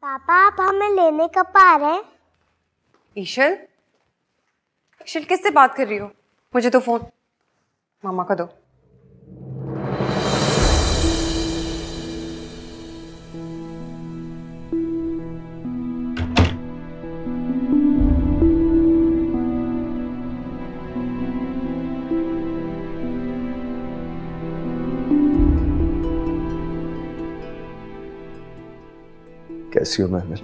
पापा आप हमें लेने कब आ रहे हैं? ईशल, ईशल किससे बात कर रही हो? मुझे तो फोन मामा का दो। कैसी हो महमिल?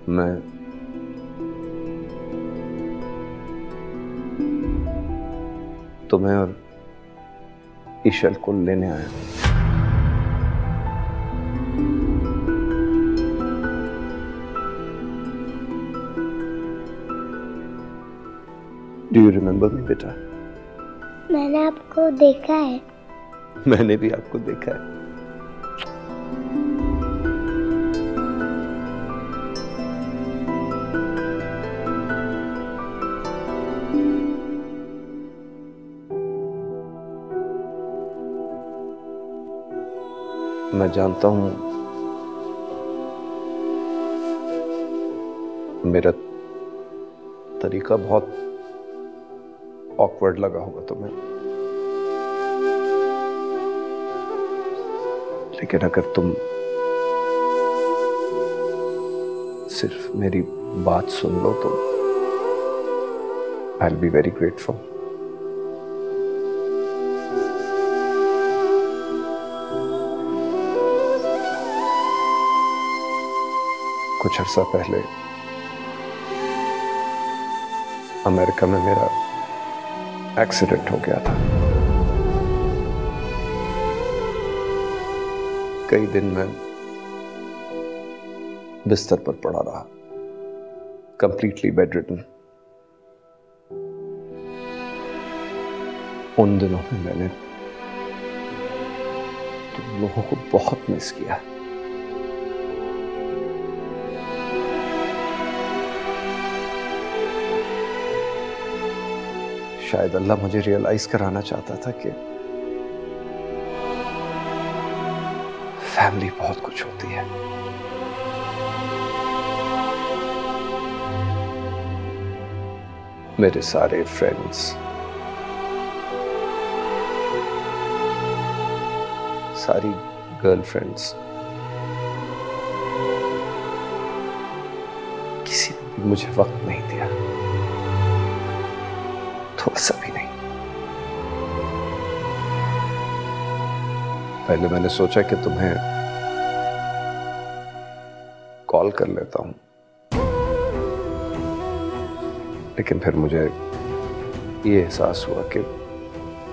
मैं तुम्हें और ईशल को लेने आया हूं। डू यू रिमेंबर मी बेटा? मैंने आपको देखा है। मैंने भी आपको देखा है। मैं जानता हूं मेरा तरीका बहुत ऑकवर्ड लगा होगा तुम्हें, लेकिन अगर तुम सिर्फ मेरी बात सुन लो तो I will be very grateful. कुछ अर्सा पहले अमेरिका में मेरा एक्सीडेंट हो गया था। कई दिन मैं बिस्तर पर पड़ा रहा, कंप्लीटली बेडरिडन। उन दिनों में मैंने तुम लोगों को बहुत मिस किया। शायद अल्लाह मुझे रियलाइज कराना चाहता था कि फैमिली बहुत कुछ होती है। मेरे सारे फ्रेंड्स, सारी गर्लफ्रेंड्स, किसी ने भी मुझे वक्त नहीं दिया, थोड़ा सा भी नहीं। पहले मैंने सोचा कि तुम्हें कॉल कर लेता हूं, लेकिन फिर मुझे ये एहसास हुआ कि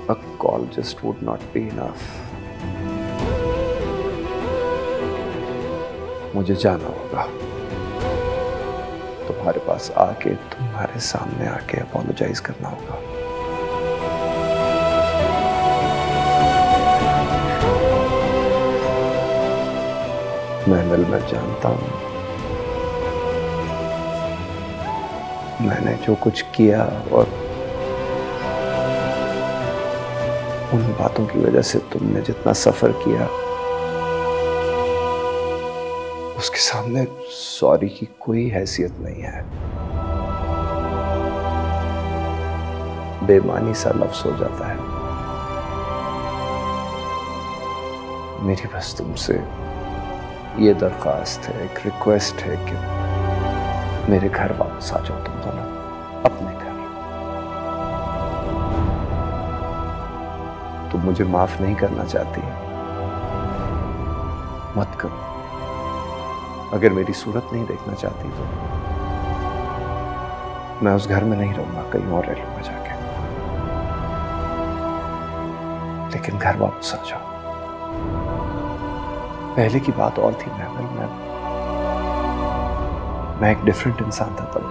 a call just would not be enough। मुझे जाना होगा, तुम्हारे पास आके, तुम्हारे सामने आके अपोलोजाइज करना होगा। महमिल, मैं जानता हूं मैंने जो कुछ किया और उन बातों की वजह से तुमने जितना सफर किया, उसके सामने सॉरी की कोई हैसियत नहीं है। बेमानी सा लफ्ज हो जाता है। मेरी बस तुमसे ये दरख्वास्त है, एक रिक्वेस्ट है कि मेरे घर वापस आ जाओ, तुम दोनों अपने घर। तुम मुझे माफ नहीं करना चाहती, मत करो। अगर मेरी सूरत नहीं देखना चाहती तो मैं उस घर में नहीं रहूंगा, कहीं और रह लूंगा जाके, लेकिन घर वापस आ जाओ। पहले की बात और थी महमिल, मैं एक डिफरेंट इंसान था तब।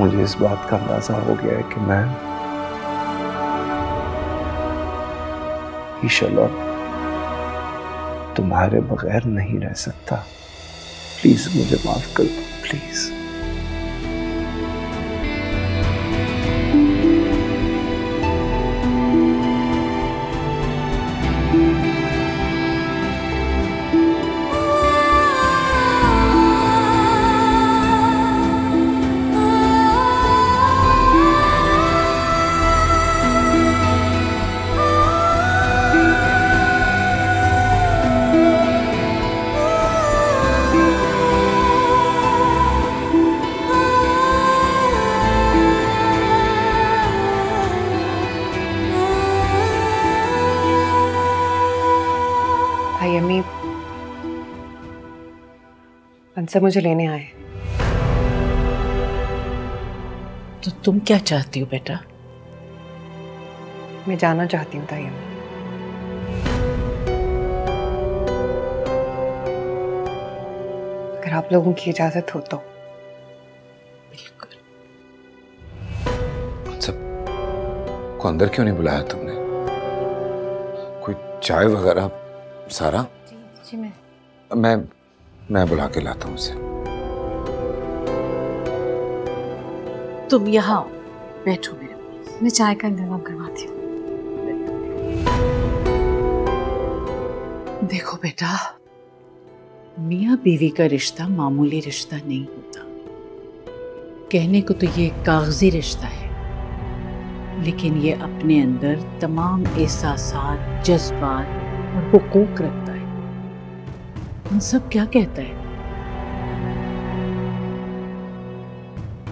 मुझे इस बात का अंदाजा हो गया है कि मैं ईशल और तुम्हारे बगैर नहीं रह सकता। प्लीज मुझे माफ कर दो, प्लीज। उनसे मुझे लेने आए। तो तुम क्या चाहती हो बेटा? मैं जाना चाहती हूँ ताई अम्मी। अगर आप लोगों की इजाजत हो तो। बिल्कुल। को अंदर क्यों नहीं बुलाया तुमने? कोई चाय वगैरह? सारा? जी मैं बुला के लाता हूँ उसे। तुम यहाँ आओ, बैठो मेरे पास। मैं चाय का इंतजाम करवाती हूँ। देखो बेटा, मियाँ बीवी का रिश्ता मामूली रिश्ता नहीं होता। कहने को तो ये कागजी रिश्ता है, लेकिन ये अपने अंदर तमाम एहसासात, जज्बात और हुकूक रखता है। उन सब क्या कहता है?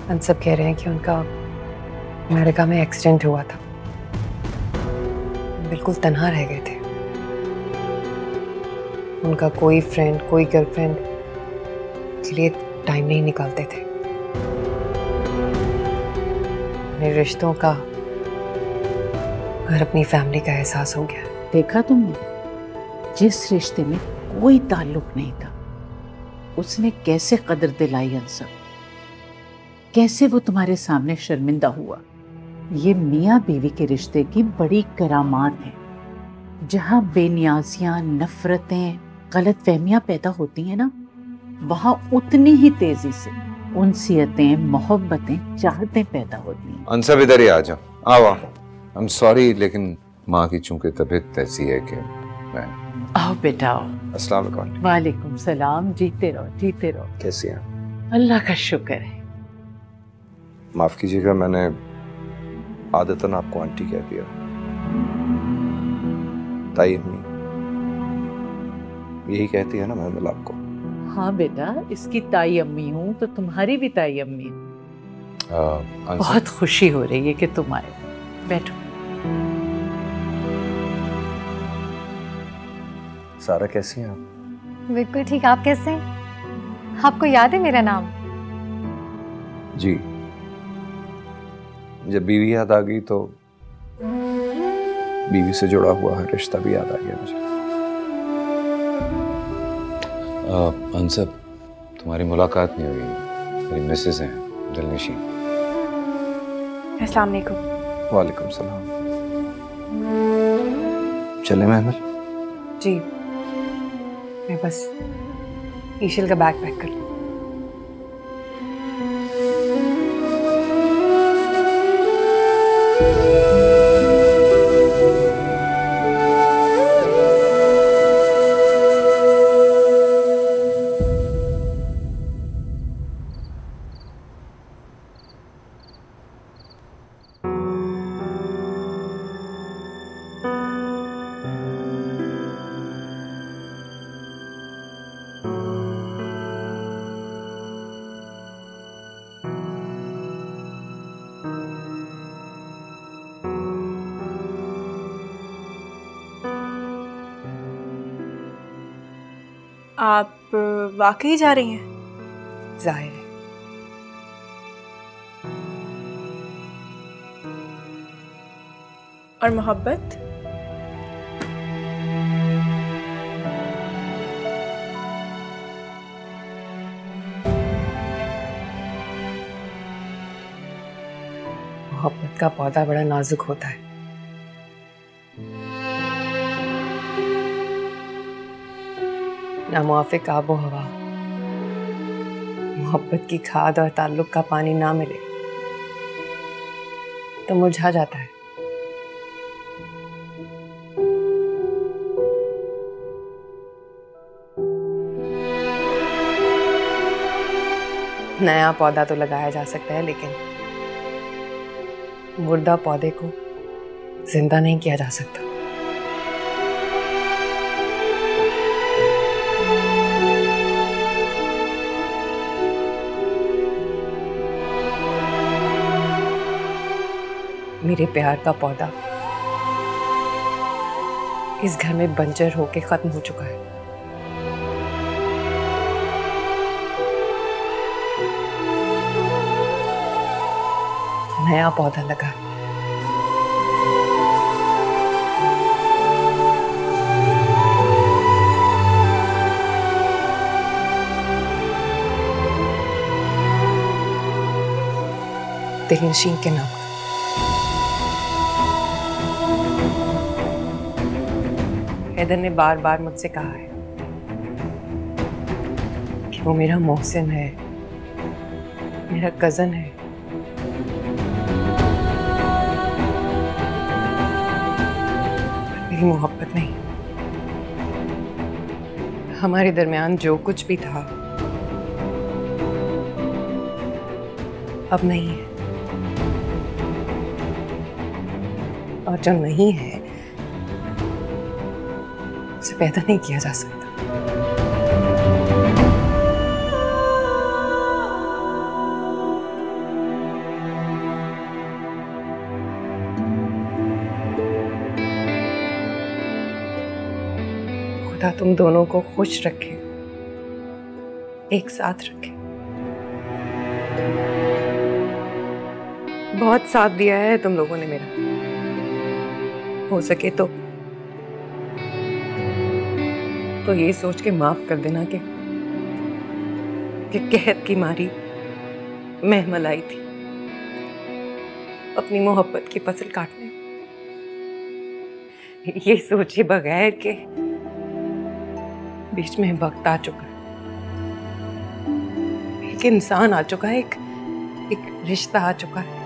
हम सब कह रहे हैं कि उनका अमेरिका में एक्सीडेंट हुआ था। बिल्कुल तन्हा रह गए थे। उनका कोई फ्रेंड, कोई गर्लफ्रेंड के लिए टाइम नहीं निकालते थे। अपने रिश्तों का और अपनी फैमिली का एहसास हो गया। देखा तुमने, जिस रिश्ते में कोई ताल्लुक नहीं था, उसने कैसे कदर दिलाई अनसब, कैसे वो तुम्हारे सामने शर्मिंदा हुआ। ये मियाँ बीवी के रिश्ते की बड़ी करामात है। जहाँ बेनियाजियाँ, नफरतें, गलतफहमियाँ पैदा होती हैं ना, वहाँ उतनी ही तेजी से उनसियतें, मोहब्बतें, चाहतें पैदा होती हैं। अनसब इधर ही आ जाओ। आओ। आई एम सॉरी, लेकिन माँ की चूंकि तबीयत ऐसी है कि मैं। आओ बेटा आओ। अस्सलाम वालेकुम। वालेकुम सलाम। जीते रहो, जीते रहो। कैसी हैं? अल्लाह का शुक्र है। माफ कीजिएगा, मैंने आदतन आपको आंटी कह दिया। ताई अम्मी यही कहती है ना महमूद आपको? हाँ बेटा, इसकी ताई अम्मी हूँ तो तुम्हारी भी ताई अम्मी हूँ। बहुत खुशी हो रही है कि तुम आए। बैठो। सारा कैसी हैं आप? बिल्कुल ठीक। आप कैसे हैं? आपको याद है मेरा नाम? जी, जब बीवी याद आ गई तो बीवी से जुड़ा हुआ हर रिश्ता भी याद आ गया मुझे। अनसब, तुम्हारी मुलाकात नहीं हुई। मेरी मिसेस हैं दिलनशीन। अस्सलाम वालेकुम। वालेकुम सलाम। चले महमूद? जी, मैं बस ईशल का बैग पैक कर लूँ। आप वाकई जा रही हैं? जाहिर है। और मोहब्बत? मोहब्बत का पौधा बड़ा नाजुक होता है। नामुआफिक आबो हवा, मोहब्बत की खाद और ताल्लुक का पानी ना मिले तो मुरझा जाता है। नया पौधा तो लगाया जा सकता है, लेकिन मुर्दा पौधे को जिंदा नहीं किया जा सकता। मेरे प्यार का पौधा इस घर में बंजर होके खत्म हो चुका है। नया पौधा लगा। दिलनशीन के नाम। हैदर ने बार बार मुझसे कहा है कि वो मेरा मोहसिन है, मेरा कजन है। मेरी मोहब्बत नहीं, हमारे दरमियान जो कुछ भी था अब नहीं है, और जो नहीं है उसे पैदा नहीं किया जा सकता। खुदा तुम दोनों को खुश रखे, एक साथ रखे। बहुत साथ दिया है तुम लोगों ने मेरा। हो सके तो ये सोच के माफ कर देना कि कहत की मारी महमल आई थी अपनी मोहब्बत की फसल काटने। ये सोचे बगैर के बीच में वक्त आ चुका है, एक इंसान आ चुका है, एक रिश्ता आ चुका है।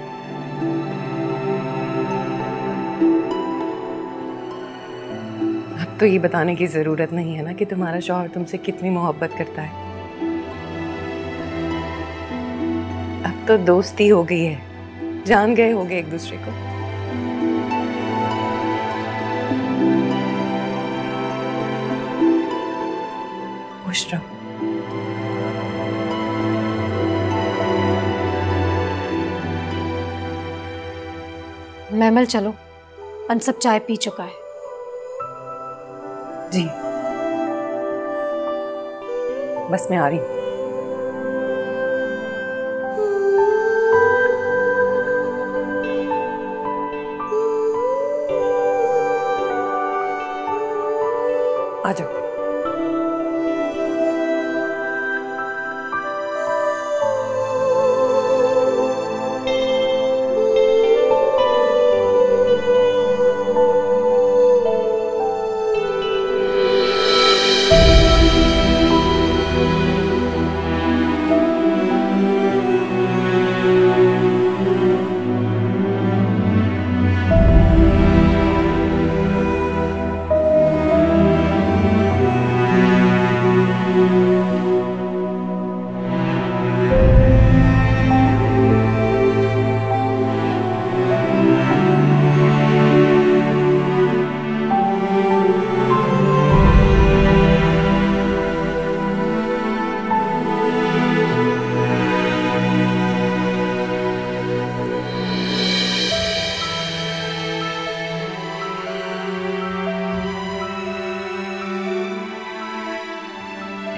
अब तो ये बताने की जरूरत नहीं है ना कि तुम्हारा शौहर तुमसे कितनी मोहब्बत करता है। अब तो दोस्ती हो गई है, जान गए होगे एक दूसरे को। खुश रहो। महमल चलो, अनसब चाय पी चुका है। जी बस मैं आ रही हूँ। आ जाओ।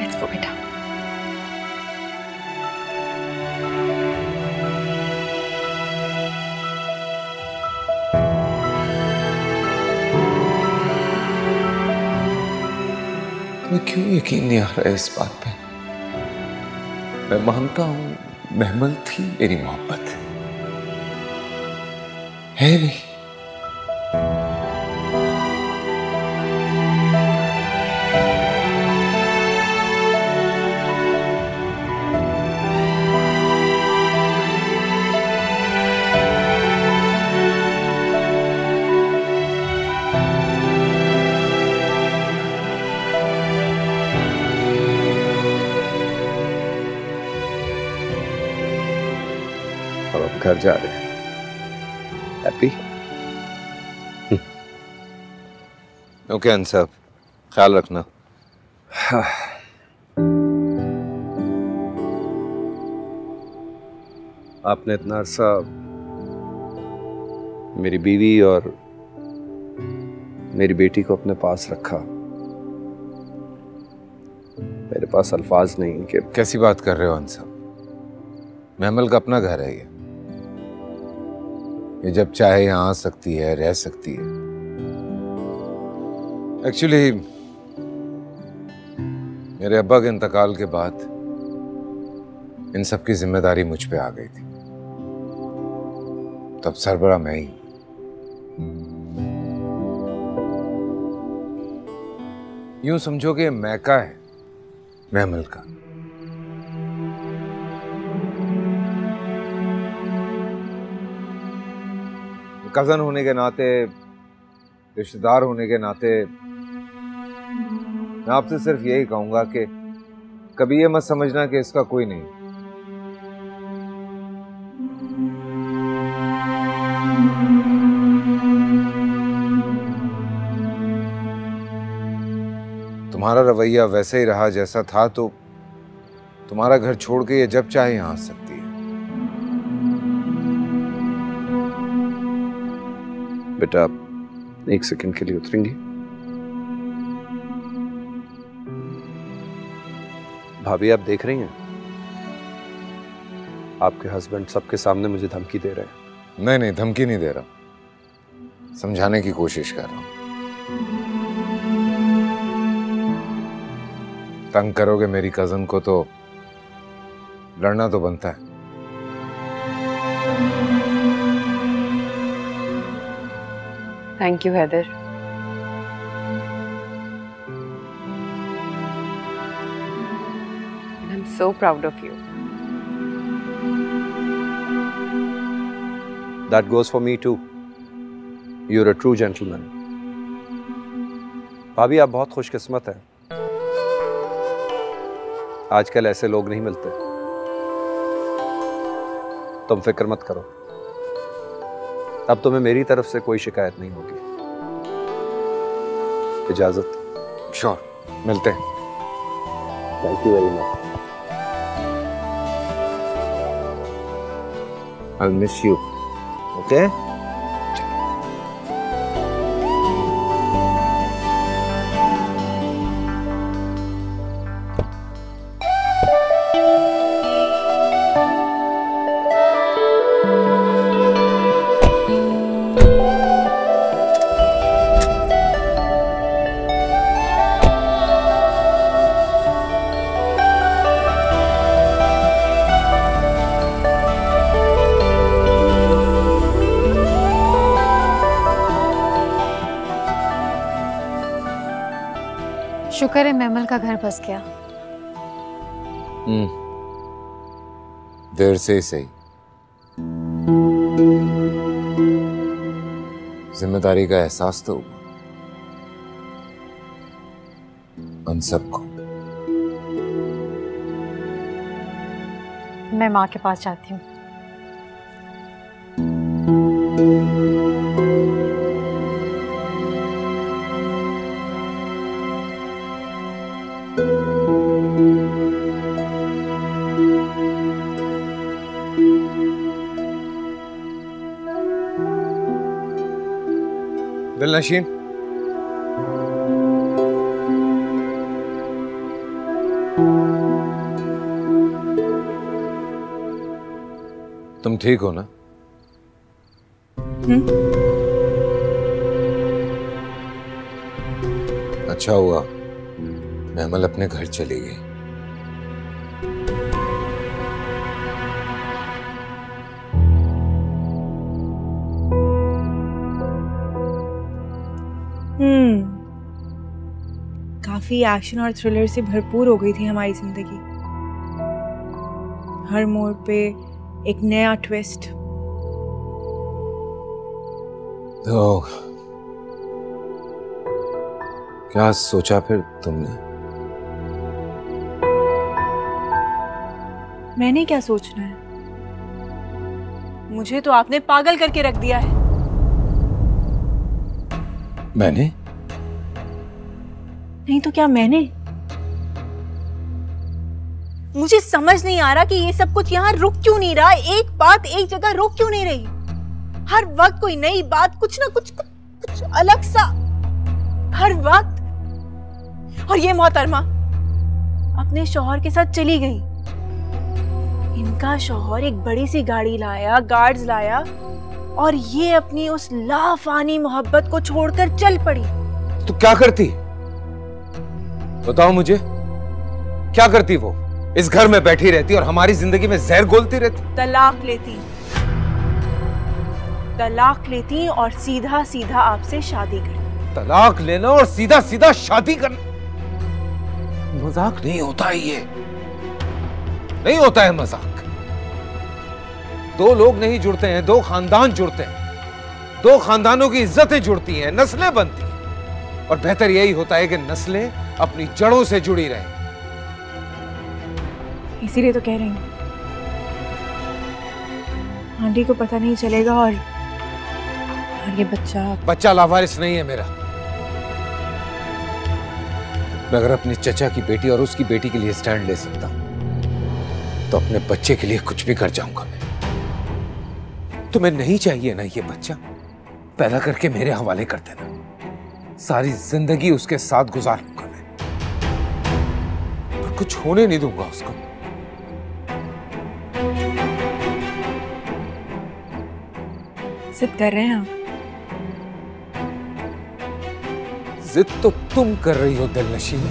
इसको बेटा तुम्हें क्यों यकीन नहीं आ रहा है इस बात पे? मैं मानता हूं महमल थी मेरी मोहब्बत, है नहीं? अब घर जा रहे हैं। हैप्पी? ओके अनसब, ख्याल रखना। आपने इतना अरसा मेरी बीवी और मेरी बेटी को अपने पास रखा। मेरे पास अल्फाज नहीं कि कैसी बात कर रहे हो अनसब? महमल का अपना घर है ये। ये जब चाहे यहाँ आ सकती है, रह सकती है। एक्चुअली मेरे अब्बा के इंतकाल के बाद इन सब की जिम्मेदारी मुझ पे आ गई थी। तब सरबरा मैं ही। यूं समझो कि मैका है महमल का। कजन होने के नाते, रिश्तेदार होने के नाते मैं आपसे सिर्फ यही कहूंगा कि कभी ये मत समझना कि इसका कोई नहीं। तुम्हारा रवैया वैसे ही रहा जैसा था तो तुम्हारा घर छोड़ के ये जब चाहे यहां आ सकती है। बेटा आप 1 सेकंड के लिए उतरेंगी? भाभी आप देख रही हैं, आपके हस्बैंड सबके सामने मुझे धमकी दे रहे हैं। नहीं, धमकी नहीं दे रहा, समझाने की कोशिश कर रहा हूं। तंग करोगे मेरी कजन को तो लड़ना तो बनता है। Thank you Haider. I am so proud of you. That goes for me too. You're a true gentleman. भाभी आप बहुत खुशकिस्मत हैं। आजकल ऐसे लोग नहीं मिलते। तुम फिक्र मत करो, अब तुम्हें मेरी तरफ से कोई शिकायत नहीं होगी। इजाजत। श्योर, मिलते हैं। Thank you very much. I'll miss you. Okay? शुक्र है महमल का घर बस गया। देर से ही सही। जिम्मेदारी का एहसास तो हुआ उन सबको। मैं माँ के पास जाती हूँ। दिलनशीन, तुम ठीक हो ना? अच्छा हुआ महमल अपने घर चली गई। काफी एक्शन और थ्रिलर से भरपूर हो गई थी हमारी जिंदगी। हर मोड़ पे एक नया ट्विस्ट। तो क्या सोचा फिर तुमने? मैंने क्या सोचना है? मुझे तो आपने पागल करके रख दिया है। मैंने? नहीं तो क्या मैंने? मुझे समझ नहीं आ रहा कि ये सब कुछ यहाँ रुक क्यों नहीं रहा। एक बात एक जगह रुक क्यों नहीं रही। हर वक्त कोई नई बात, कुछ ना कुछ अलग सा हर वक्त। और ये मोहतरमा अपने शौहर के साथ चली गई। इनका शौहर एक बड़ी सी गाड़ी लाया, गार्ड्स लाया, और ये अपनी उस लाफानी मोहब्बत को छोड़कर चल पड़ी। तो क्या करती? बताओ मुझे, क्या करती वो? इस घर में बैठी रहती और हमारी जिंदगी में जहर घोलती रहती। तलाक लेती और सीधा सीधा आपसे शादी करती। तलाक लेना और सीधा सीधा शादी करना मजाक नहीं होता है। ये नहीं होता है मजाक। दो लोग नहीं जुड़ते हैं, दो खानदान जुड़ते हैं। दो खानदानों की इज्जतें जुड़ती हैं, नस्लें बनती हैं, और बेहतर यही होता है कि नस्लें अपनी जड़ों से जुड़ी रहें। इसीलिए तो कह रही हूँ, आंटी को पता नहीं चलेगा और ये बच्चा लावारिस नहीं है मेरा। मैं अगर अपनी चचा की बेटी और उसकी बेटी के लिए स्टैंड ले सकता तो अपने बच्चे के लिए कुछ भी कर जाऊंगा मैं। तुम्हें नहीं चाहिए ना ये बच्चा? पैदा करके मेरे हवाले कर देना, सारी जिंदगी उसके साथ गुजारूंगा मैं, पर कुछ होने नहीं दूंगा उसको। जिद कर रहे हैं आप? जिद तो तुम कर रही हो दिलनशीन।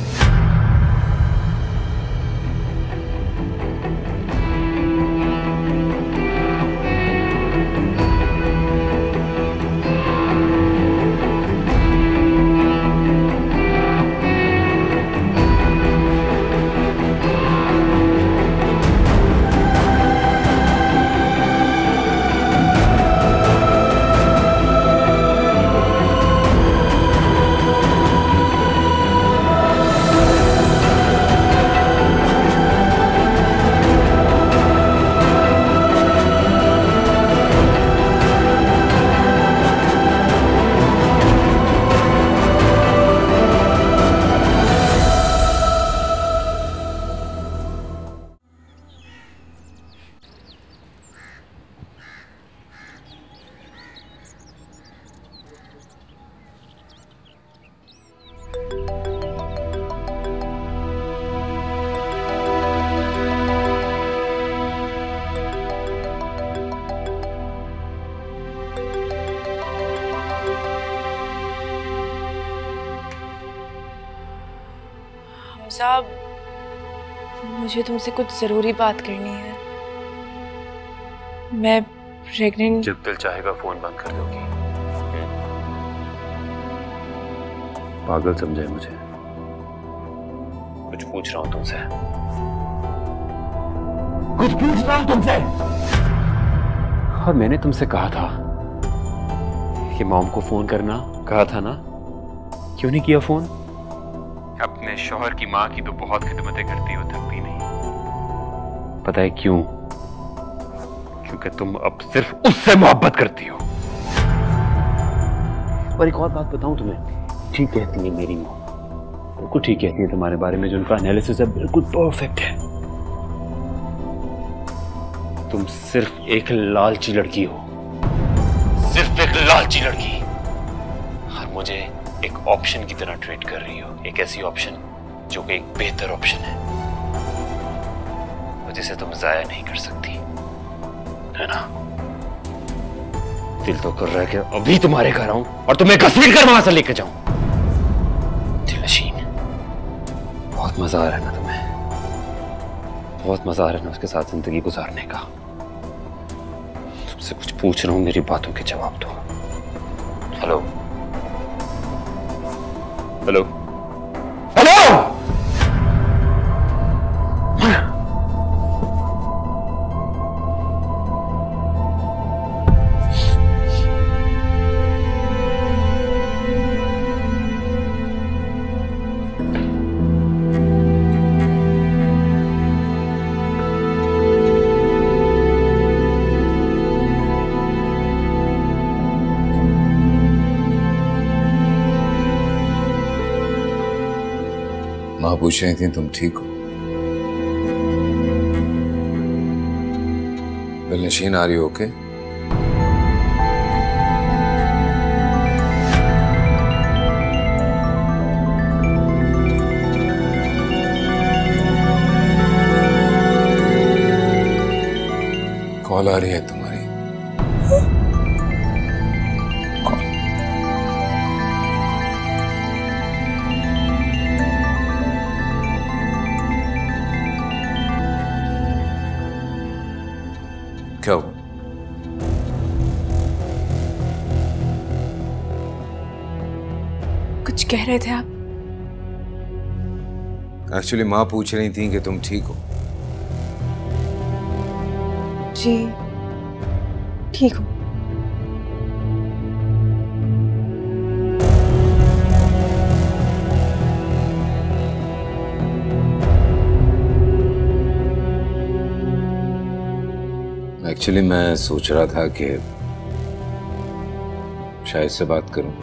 साहब, मुझे तुमसे कुछ जरूरी बात करनी है। मैं प्रेग्नेंट। जब दिल चाहेगा फोन बंद कर दोगी। पागल समझे मुझे? कुछ पूछ रहा हूं तुमसे। और मैंने तुमसे कहा था कि मॉम को फोन करना, कहा था ना? क्यों नहीं किया फोन? अपने शौहर की माँ की तो बहुत खिदमतें करती हो, थकती नहीं। पता है क्यों? क्योंकि तुम अब सिर्फ उससे मोहब्बत करती हो। और एक और बात बताऊं तुम्हें, ठीक कहती है मेरी माँ, बिल्कुल ठीक कहती है तुम्हारे बारे में। जो उनका एनालिसिस है बिल्कुल परफेक्ट है। तुम सिर्फ एक लालची लड़की हो, सिर्फ एक लालची लड़की, और मुझे एक ऑप्शन की तरह ट्रीट कर रही हो। एक ऐसी ऑप्शन जो कि एक बेहतर ऑप्शन है और जिसे तुम जाया नहीं कर सकती, है ना? दिल तो कर रहा है कि अभी तुम्हारे घर आऊं और तुम्हें घसीट कर वहां से लेकर जाऊं। दिलनशीन, बहुत मजा आ रहा है ना तुम्हें? बहुत मजा आ रहा है ना उसके साथ जिंदगी गुजारने का? तुमसे कुछ पूछ रहा हूं, मेरी बातों के जवाब दो। Hello hello hello. माँ पूछ रही थी तुम ठीक हो? दिलनशीन, आ रही हो? ओके? कॉल आ रही है तुम्हारी। कुछ कह रहे थे आप? एक्चुअली माँ पूछ रही थी कि तुम ठीक हो। जी ठीक हूँ। एक्चुअली मैं सोच रहा था कि शायद से बात करूं।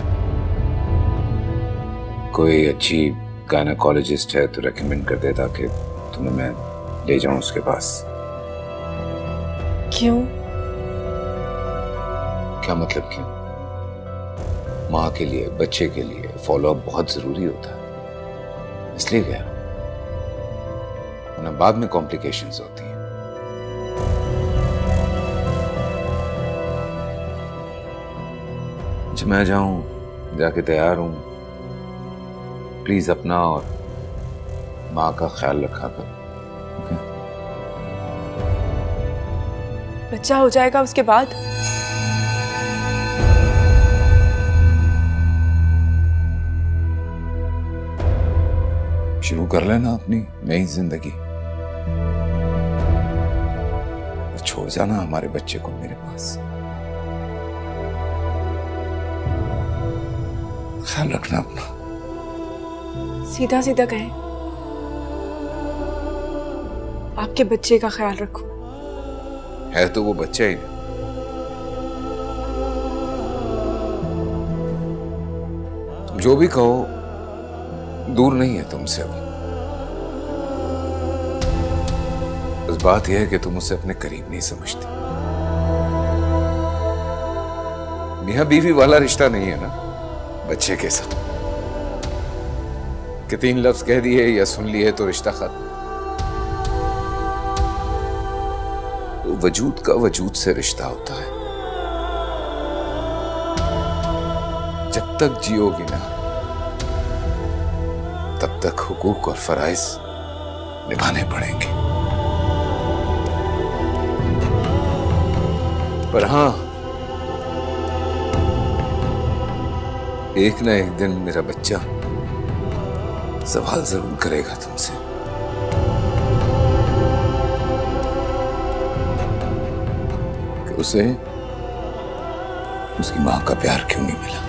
कोई अच्छी गायनेकोलॉजिस्ट है तो रेकमेंड कर दे ताकि तुम्हें मैं ले जाऊं उसके पास। क्यों? क्या मतलब क्यों? माँ के लिए, बच्चे के लिए फॉलोअप बहुत जरूरी होता है, इसलिए गया। वरना बाद में कॉम्प्लिकेशंस होती हैं। अच्छा मैं जाऊं, जाके तैयार हूं। प्लीज अपना और माँ का ख्याल रखा कर। बच्चा हो जाएगा उसके बाद? शुरू कर लेना अपनी नई जिंदगी। छोड़ जाना हमारे बच्चे को मेरे पास। ख्याल रखना अपना। सीधा सीधा कहें, आपके बच्चे का ख्याल रखो। है तो वो बच्चा ही नहीं। तुम जो भी कहो दूर नहीं है तुमसे वो। बस बात यह है कि तुम उसे अपने करीब नहीं समझते। मियां बीवी वाला रिश्ता नहीं है ना बच्चे के साथ कि 3 लफ्ज कह दिए या सुन लिए तो रिश्ता खत्म। तो वजूद का वजूद से रिश्ता होता है। जब तक जियोगी ना तब तक हुकूक और फराइज निभाने पड़ेंगे। पर हां, एक ना एक दिन मेरा बच्चा सवाल जरूर करेगा तुमसे कि उसे उसकी मां का प्यार क्यों नहीं मिला।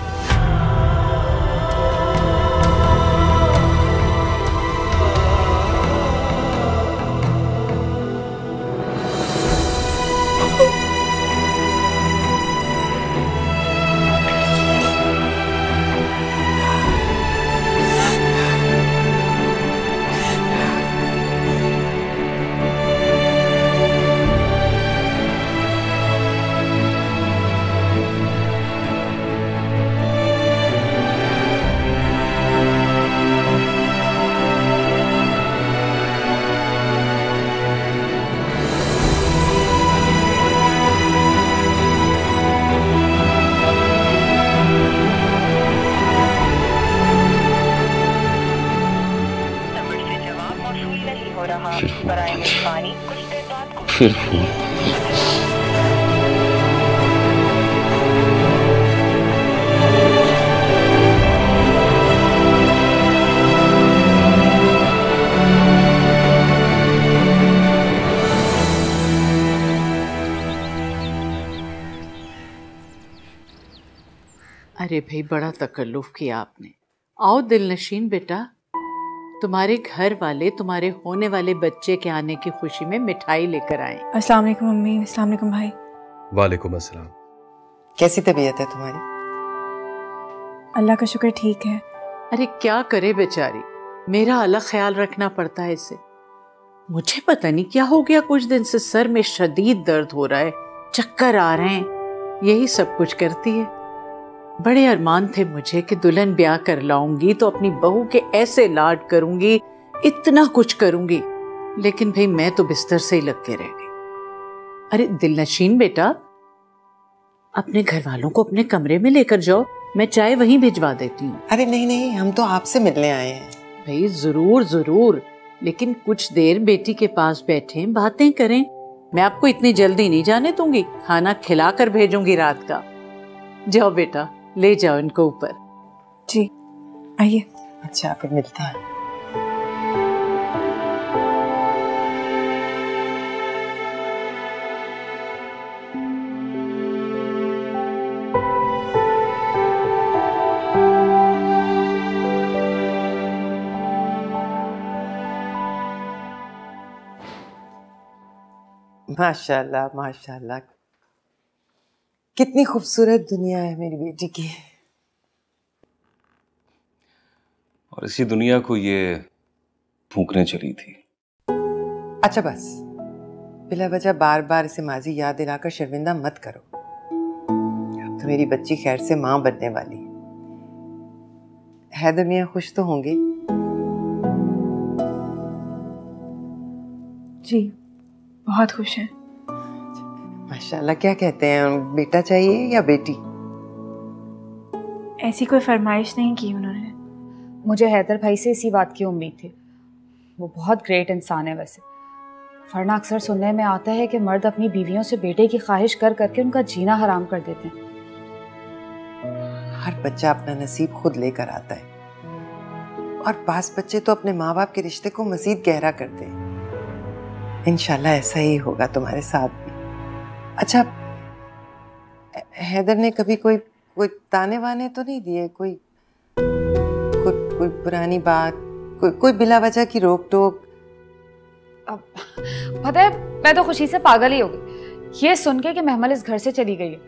फिर फोन। अरे भाई, बड़ा तकल्लुफ किया आपने। आओ दिलनशीन बेटा, तुम्हारे घर वाले तुम्हारे होने वाले बच्चे के आने की खुशी में मिठाई लेकर आए। अस्सलाम वालेकुम मम्मी। अस्सलाम वालेकुम भाई। वालेकुम अस्सलाम। कैसी तबीयत है तुम्हारी? अल्लाह का शुक्र ठीक है। अरे क्या करे बेचारी, मेरा अलग ख्याल रखना पड़ता है इसे। मुझे पता नहीं क्या हो गया, कुछ दिन से सर में शदीद दर्द हो रहा है, चक्कर आ रहे हैं, यही सब कुछ करती है। बड़े अरमान थे मुझे कि दुल्हन ब्याह कर लाऊंगी तो अपनी बहू के ऐसे लाड करूंगी, इतना कुछ करूंगी, लेकिन भाई मैं तो बिस्तर से ही लग के रह गई। अरे दिलनशीन बेटा, अपने घर वालों को अपने कमरे में लेकर जाओ, मैं चाय वहीं भिजवा देती हूँ। अरे नहीं नहीं, हम तो आपसे मिलने आए हैं। भाई जरूर जरूर, लेकिन कुछ देर बेटी के पास बैठे बातें करें। मैं आपको इतनी जल्दी नहीं जाने दूंगी, खाना खिला कर भेजूंगी रात का। जाओ बेटा, ले जाओ इनको ऊपर। जी। आइए। अच्छा फिर मिलते हैं। माशाल्लाह माशाल्लाह, कितनी खूबसूरत दुनिया है मेरी बेटी की। और इसी दुनिया को ये फूंकने चली थी। अच्छा बस, बिला वजह बार बार इसे माजी याद दिलाकर शर्मिंदा मत करो। अब तो मेरी बच्ची खैर से माँ बनने वाली है। हैदर मियाँ खुश तो होंगे? जी बहुत खुश हैं। माशाल्लाह। क्या कहते हैं, बेटा चाहिए या बेटी? ऐसी कोई फरमाइश नहीं की उन्होंने। मुझे हैदर भाई से इसी बात की उम्मीद थी। वो बहुत ग्रेट इंसान है वैसे। वरना अक्सर सुनने में आता है कि मर्द अपनी बीवियों से बेटे की ख्वाहिश कर करके उनका जीना हराम कर देते हैं। हर बच्चा अपना नसीब खुद लेकर आता है, और पास बच्चे तो अपने माँ बाप के रिश्ते को मजीद गहरा करते हैं। इंशाल्लाह ऐसा ही होगा तुम्हारे साथ भी। अच्छा, हैदर ने कभी कोई ताने वाने तो नहीं दिए? कोई पुरानी बात, कोई बिला वजह की रोक टोक? पता है, मैं तो खुशी से पागल ही हो गई ये सुन के कि महमल इस घर से चली गई है।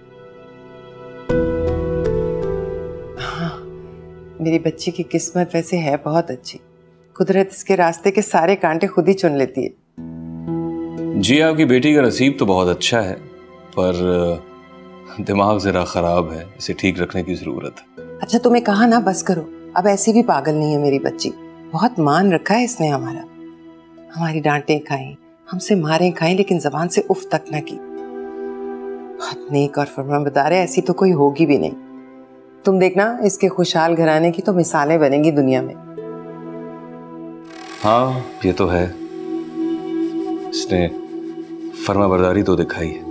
हाँ, मेरी बच्ची की किस्मत वैसे है बहुत अच्छी। कुदरत इसके रास्ते के सारे कांटे खुद ही चुन लेती है। जी, आपकी बेटी का नसीब तो बहुत अच्छा है, पर दिमाग जरा खराब है। इसे ठीक रखने की जरूरत है। अच्छा तुम्हें कहा ना बस करो। अब ऐसी भी पागल नहीं है मेरी बच्ची। बहुत मान रखा है इसने हमारा। हमारी डांटें खाई, हमसे मारें खाई, लेकिन जबान से उफ तक ना की। बहुत नेक और फरमाबरदार है, ऐसी तो कोई होगी भी नहीं। तुम देखना, इसके खुशहाल घराने की तो मिसालें बनेंगी दुनिया में। हाँ ये तो है, इसने फरमाबरदारी तो दिखाई है।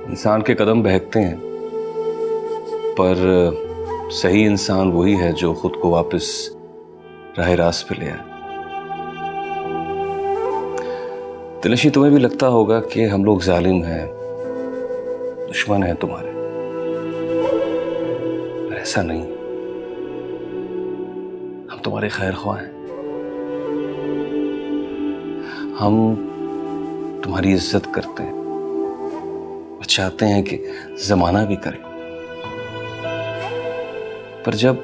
इंसान के कदम बहकते हैं, पर सही इंसान वही है जो खुद को वापस राह रास्त पे ले आए। दिलशी, तुम्हें भी लगता होगा कि हम लोग जालिम हैं, दुश्मन हैं तुम्हारे, पर ऐसा नहीं। हम तुम्हारे खैर ख्वाह हैं। हम तुम्हारी इज्जत करते हैं और चाहते हैं कि जमाना भी करे। पर जब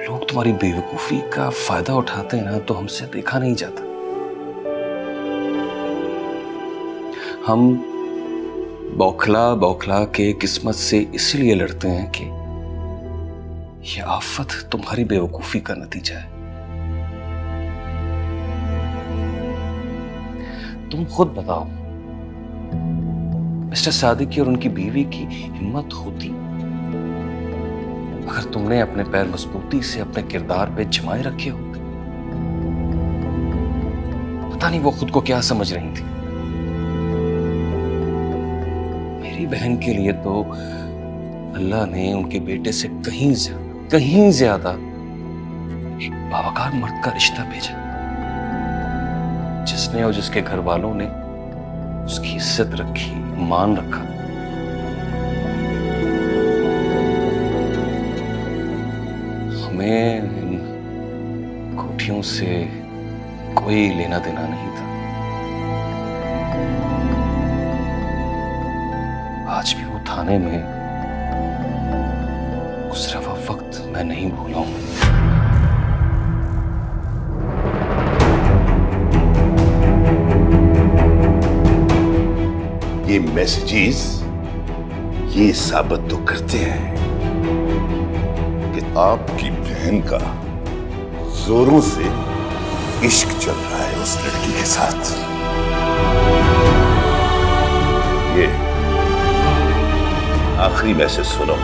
लोग तुम्हारी बेवकूफी का फायदा उठाते हैं ना, तो हमसे देखा नहीं जाता। हम बौखला बौखला के किस्मत से इसलिए लड़ते हैं कि यह आफत तुम्हारी बेवकूफी का नतीजा है। तुम खुद बताओ, मिस्टर सादिकी और उनकी बीवी की हिम्मत होती अगर तुमने अपने पैर मजबूती से अपने किरदार पे जमाए रखे होते। पता नहीं वो खुद को क्या समझ रही थी। मेरी बहन के लिए तो अल्लाह ने उनके बेटे से कहीं ज्यादा एक बावकार मर्द का रिश्ता भेजा, जिसने और जिसके घर वालों ने उसकी इज्जत रखी, मान रखा। हमें इन कोठियों से कोई लेना देना नहीं था। आज भी वो थाने में गुजरा हुआ वक्त मैं नहीं भूला हूं। ये मैसेजेस ये साबित तो करते हैं कि आपकी बहन का जोरों से इश्क चल रहा है उस लड़की के साथ। ये आखिरी मैसेज सुनो।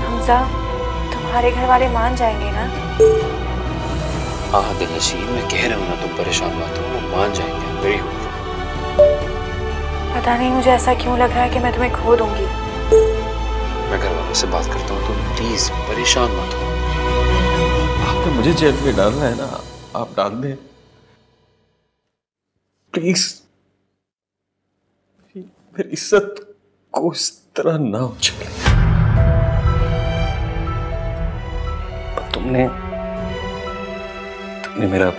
हमजा, तुम्हारे घर वाले मान जाएंगे ना? हाँ दिलनशीन, मैं कह रहा हूँ ना, तुम परेशान मत हो, वो मान जाएंगे। Very hopeful. पता नहीं मुझे ऐसा क्यों लग रहा है कि मैं तुम्हें खो दूंगी। मैं घर वालों से बात करता हूँ, तुम प्लीज परेशान मत हो। आपको मुझे जेल में डालना है ना, आप डाल दें प्लीज। मेरी इज्जत को इस तरह ना उछाले। तुमने मेरा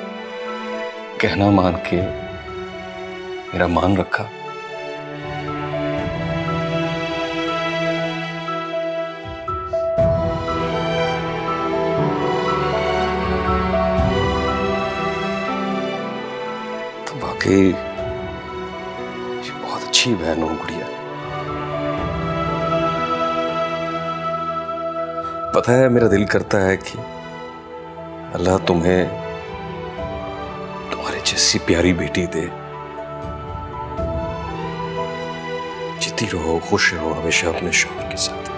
कहना मान के मेरा मान रखा। तुम वाकई बहुत अच्छी बहन हो गुड़िया। पता है मेरा दिल करता है कि अल्लाह तुम्हें तुम्हारी जैसी प्यारी बेटी दे। जीती रहो, खुश रहो हमेशा अपने शौहर के साथ।